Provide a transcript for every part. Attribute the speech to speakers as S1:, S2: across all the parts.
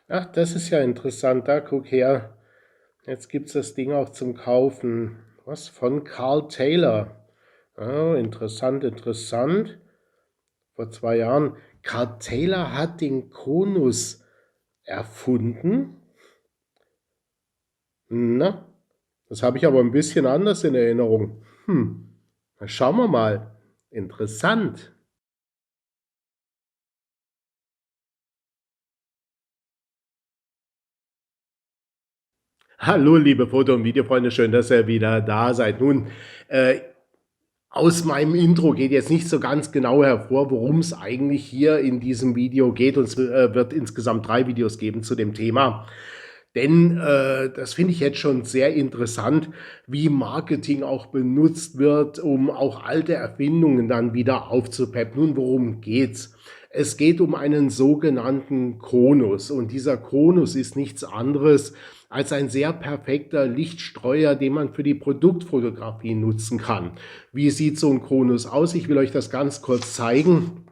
S1: Ach, das ist ja interessant. Da, guck her. Jetzt gibt es das Ding auch zum Kaufen. Was? Von Carl Taylor. Oh, interessant, interessant. Vor 2 Jahren. Carl Taylor hat den Konus erfunden. Na, das habe ich aber ein bisschen anders in Erinnerung. Na, schauen wir mal. Interessant. Hallo, liebe Foto- und Videofreunde, schön, dass ihr wieder da seid. Nun, äh, aus meinem Intro geht jetzt nicht so ganz genau hervor, worum es eigentlich hier in diesem Video geht. Und es wird insgesamt 3 Videos geben zu dem Thema. Denn das finde ich jetzt schon sehr interessant, wie Marketing auch benutzt wird, um auch alte Erfindungen dann wieder aufzupeppen. Nun, worum geht's? Es geht um einen sogenannten Konus. Und dieser Konus ist nichts anderes als ein sehr perfekter Lichtstreuer, den man für die Produktfotografie nutzen kann. Wie sieht so ein Konus aus? Ich will euch das ganz kurz zeigen.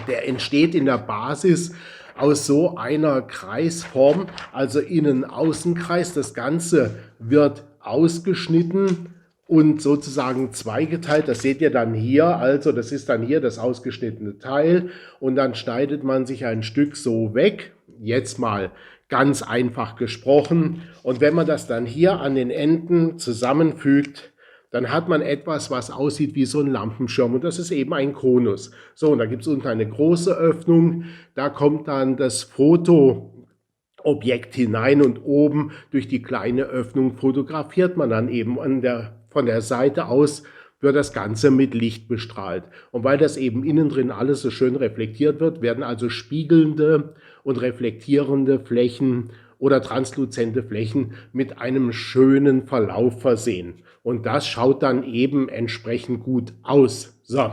S1: Der entsteht in der Basis aus so einer Kreisform, also Innen-Außenkreis. Das Ganze wird ausgeschnitten und sozusagen zweigeteilt. Das seht ihr dann hier. Also das ist dann hier das ausgeschnittene Teil und dann schneidet man sich ein Stück so weg. Jetzt mal ganz einfach gesprochen. Und wenn man das dann hier an den Enden zusammenfügt, dann hat man etwas, was aussieht wie so ein Lampenschirm und das ist eben ein Konus. So, und da gibt es unten eine große Öffnung, da kommt dann das Fotoobjekt hinein und oben durch die kleine Öffnung fotografiert man dann eben von der Seite aus wird das Ganze mit Licht bestrahlt. Und weil das eben innen drin alles so schön reflektiert wird, werden also spiegelnde und reflektierende Flächen oder transluzente Flächen mit einem schönen Verlauf versehen. Und das schaut dann eben entsprechend gut aus. So,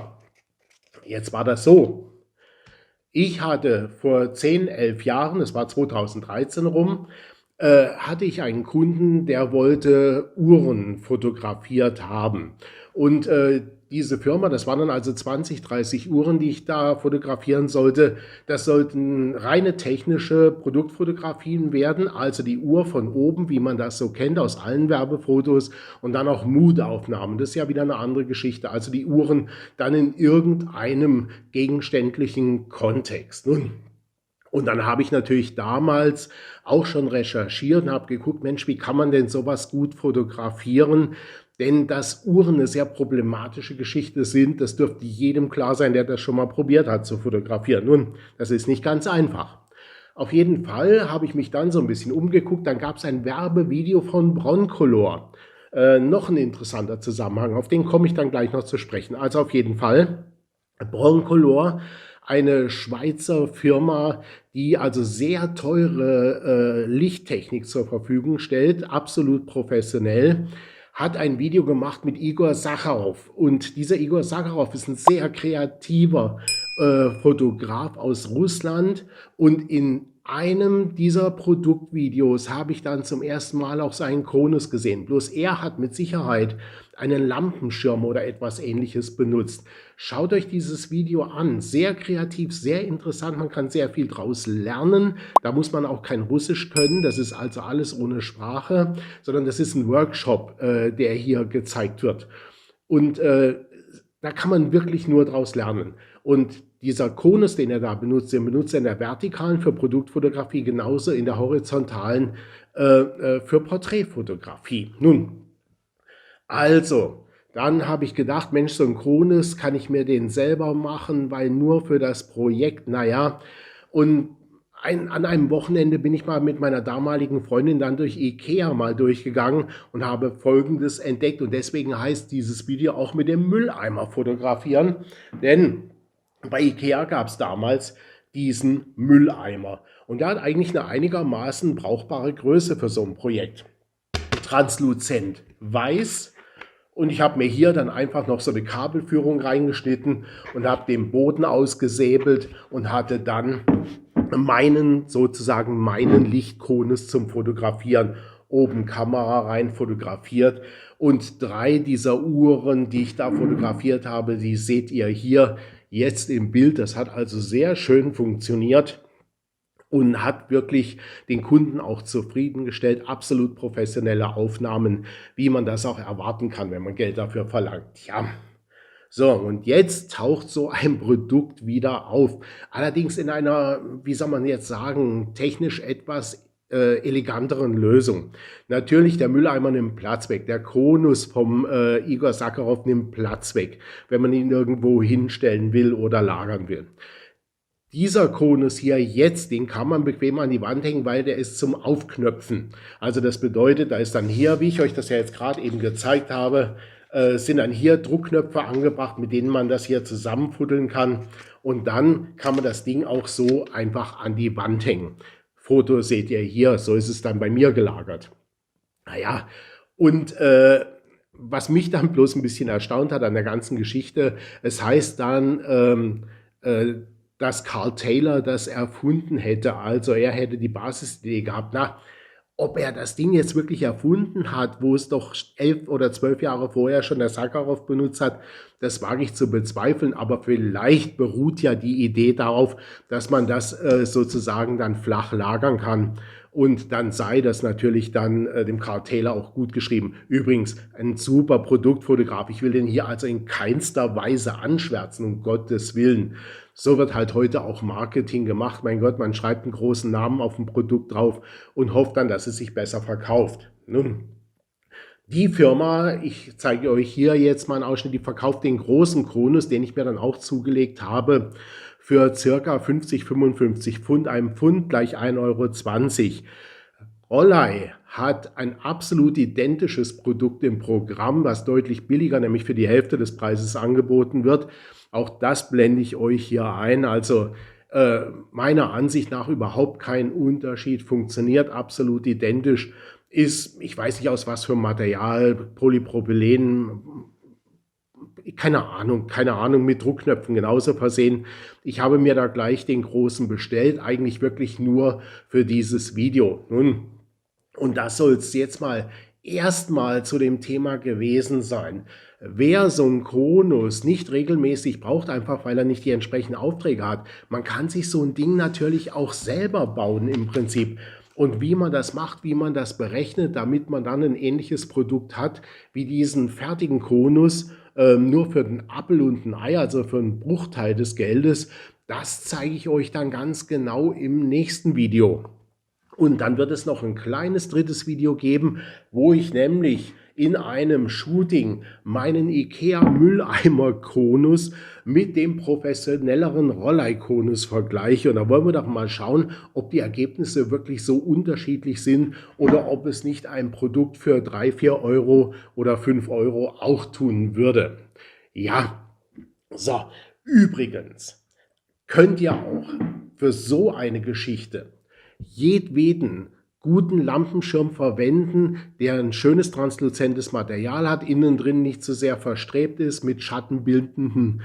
S1: jetzt war das so. Ich hatte vor 10, 11 Jahren, das war 2013 rum, hatte ich einen Kunden, der wollte Uhren fotografiert haben. Und diese Firma, das waren dann also 20, 30 Uhren, die ich da fotografieren sollte. Das sollten reine technische Produktfotografien werden, also die Uhr von oben, wie man das so kennt aus allen Werbefotos und dann auch Mood-Aufnahmen. Das ist ja wieder eine andere Geschichte. Also die Uhren dann in irgendeinem gegenständlichen Kontext. Nun, und dann habe ich natürlich damals auch schon recherchiert und habe geguckt, Mensch, wie kann man denn sowas gut fotografieren? Denn dass Uhren eine sehr problematische Geschichte sind, das dürfte jedem klar sein, der das schon mal probiert hat zu fotografieren. Nun, das ist nicht ganz einfach. Auf jeden Fall habe ich mich dann so ein bisschen umgeguckt, dann gab es ein Werbevideo von Broncolor. Noch ein interessanter Zusammenhang, auf den komme ich dann gleich noch zu sprechen. Also auf jeden Fall Broncolor, eine Schweizer Firma, die also sehr teure Lichttechnik zur Verfügung stellt, absolut professionell, hat ein Video gemacht mit Igor Sacharow. Und dieser Igor Sacharow ist ein sehr kreativer Fotograf aus Russland. Und in einem dieser Produktvideos habe ich dann zum ersten Mal auch seinen Konus gesehen. Bloß er hat mit Sicherheit einen Lampenschirm oder etwas Ähnliches benutzt. Schaut euch dieses Video an. Sehr kreativ, sehr interessant. Man kann sehr viel draus lernen. Da muss man auch kein Russisch können. Das ist also alles ohne Sprache, sondern das ist ein Workshop, der hier gezeigt wird. Und da kann man wirklich nur draus lernen. Und dieser Konus, den er da benutzt, den benutzt er in der vertikalen für Produktfotografie, genauso in der horizontalen für Porträtfotografie. Nun, also, dann habe ich gedacht, Mensch, so ein Konus, kann ich mir den selber machen, weil nur für das Projekt, naja. Und an einem Wochenende bin ich mal mit meiner damaligen Freundin dann durch Ikea mal durchgegangen und habe Folgendes entdeckt. Und deswegen heißt dieses Video auch mit dem Mülleimer fotografieren. Denn bei Ikea gab es damals diesen Mülleimer. Und der hat eigentlich eine einigermaßen brauchbare Größe für so ein Projekt. Transluzent weiß. Und ich habe mir hier dann einfach noch so eine Kabelführung reingeschnitten und habe den Boden ausgesäbelt und hatte dann meinen Lichtkonus zum Fotografieren. Oben Kamera rein fotografiert und 3 dieser Uhren, die ich da fotografiert habe, die seht ihr hier jetzt im Bild. Das hat also sehr schön funktioniert. und hat wirklich den Kunden auch zufriedengestellt. Absolut professionelle Aufnahmen, wie man das auch erwarten kann, wenn man Geld dafür verlangt. Ja. So, und jetzt taucht so ein Produkt wieder auf. Allerdings in einer, wie soll man jetzt sagen, technisch etwas eleganteren Lösung. Natürlich, der Mülleimer nimmt Platz weg. Der Kronos vom Igor Sakharov nimmt Platz weg, wenn man ihn irgendwo hinstellen will oder lagern will. Dieser Kronos hier jetzt, den kann man bequem an die Wand hängen, weil der ist zum Aufknöpfen. Also das bedeutet, da ist dann hier, wie ich euch das ja jetzt gerade eben gezeigt habe, sind dann hier Druckknöpfe angebracht, mit denen man das hier zusammenfuddeln kann. Und dann kann man das Ding auch so einfach an die Wand hängen. Foto seht ihr hier, so ist es dann bei mir gelagert. Naja, und was mich dann bloß ein bisschen erstaunt hat an der ganzen Geschichte, es heißt dann, dass Carl Taylor das erfunden hätte, also er hätte die Basisidee gehabt. Na, ob er das Ding jetzt wirklich erfunden hat, wo es doch 11 oder 12 Jahre vorher schon der Sakharov benutzt hat, das wage ich zu bezweifeln, aber vielleicht beruht ja die Idee darauf, dass man das sozusagen dann flach lagern kann. Und dann sei das natürlich dann dem Carl Taylor auch gut geschrieben. Übrigens, ein super Produktfotograf. Ich will den hier also in keinster Weise anschwärzen, um Gottes Willen. So wird halt heute auch Marketing gemacht. Mein Gott, man schreibt einen großen Namen auf ein Produkt drauf und hofft dann, dass es sich besser verkauft. Nun, die Firma, ich zeige euch hier jetzt mal einen Ausschnitt, die verkauft den großen Kronos, den ich mir dann auch zugelegt habe, für ca. 50, 55 Pfund. Ein Pfund gleich 1,20 €. Rollei hat ein absolut identisches Produkt im Programm, was deutlich billiger, nämlich für die Hälfte des Preises angeboten wird. Auch das blende ich euch hier ein. Also meiner Ansicht nach überhaupt kein Unterschied, funktioniert absolut identisch, ist, ich weiß nicht aus was für Material, Polypropylen, keine Ahnung, mit Druckknöpfen genauso versehen. Ich habe mir da gleich den großen bestellt, eigentlich wirklich nur für dieses Video. Nun, und das soll es jetzt mal erstmal zu dem Thema gewesen sein. Wer so einen Kronos nicht regelmäßig braucht, einfach weil er nicht die entsprechenden Aufträge hat, man kann sich so ein Ding natürlich auch selber bauen im Prinzip. Und wie man das macht, wie man das berechnet, damit man dann ein ähnliches Produkt hat wie diesen fertigen Kronos, nur für den Appel und ein Ei, also für einen Bruchteil des Geldes, das zeige ich euch dann ganz genau im nächsten Video. Und dann wird es noch ein kleines drittes Video geben, wo ich nämlich in einem Shooting meinen IKEA-Mülleimer-Kronos mit dem professionelleren Rollei-Kronos vergleiche. Und da wollen wir doch mal schauen, ob die Ergebnisse wirklich so unterschiedlich sind oder ob es nicht ein Produkt für 3, 4 Euro oder 5 Euro auch tun würde. Ja, so, übrigens könnt ihr auch für so eine Geschichte jedweden guten Lampenschirm verwenden, der ein schönes transluzentes Material hat, innen drin nicht so sehr verstrebt ist, mit schattenbildenden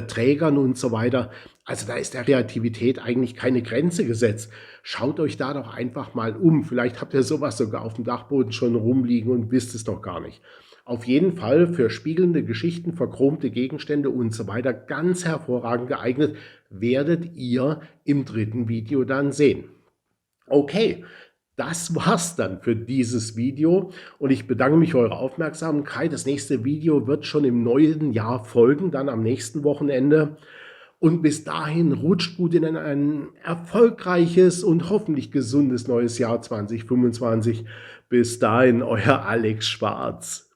S1: Trägern und so weiter. Also da ist der Kreativität eigentlich keine Grenze gesetzt. Schaut euch da doch einfach mal um. Vielleicht habt ihr sowas sogar auf dem Dachboden schon rumliegen und wisst es doch gar nicht. Auf jeden Fall für spiegelnde Geschichten, verchromte Gegenstände und so weiter ganz hervorragend geeignet, werdet ihr im dritten Video dann sehen. Okay, das war's dann für dieses Video und ich bedanke mich für eure Aufmerksamkeit. Das nächste Video wird schon im neuen Jahr folgen, dann am nächsten Wochenende. Und bis dahin rutscht gut in ein erfolgreiches und hoffentlich gesundes neues Jahr 2025. Bis dahin, euer Alex Schwarz.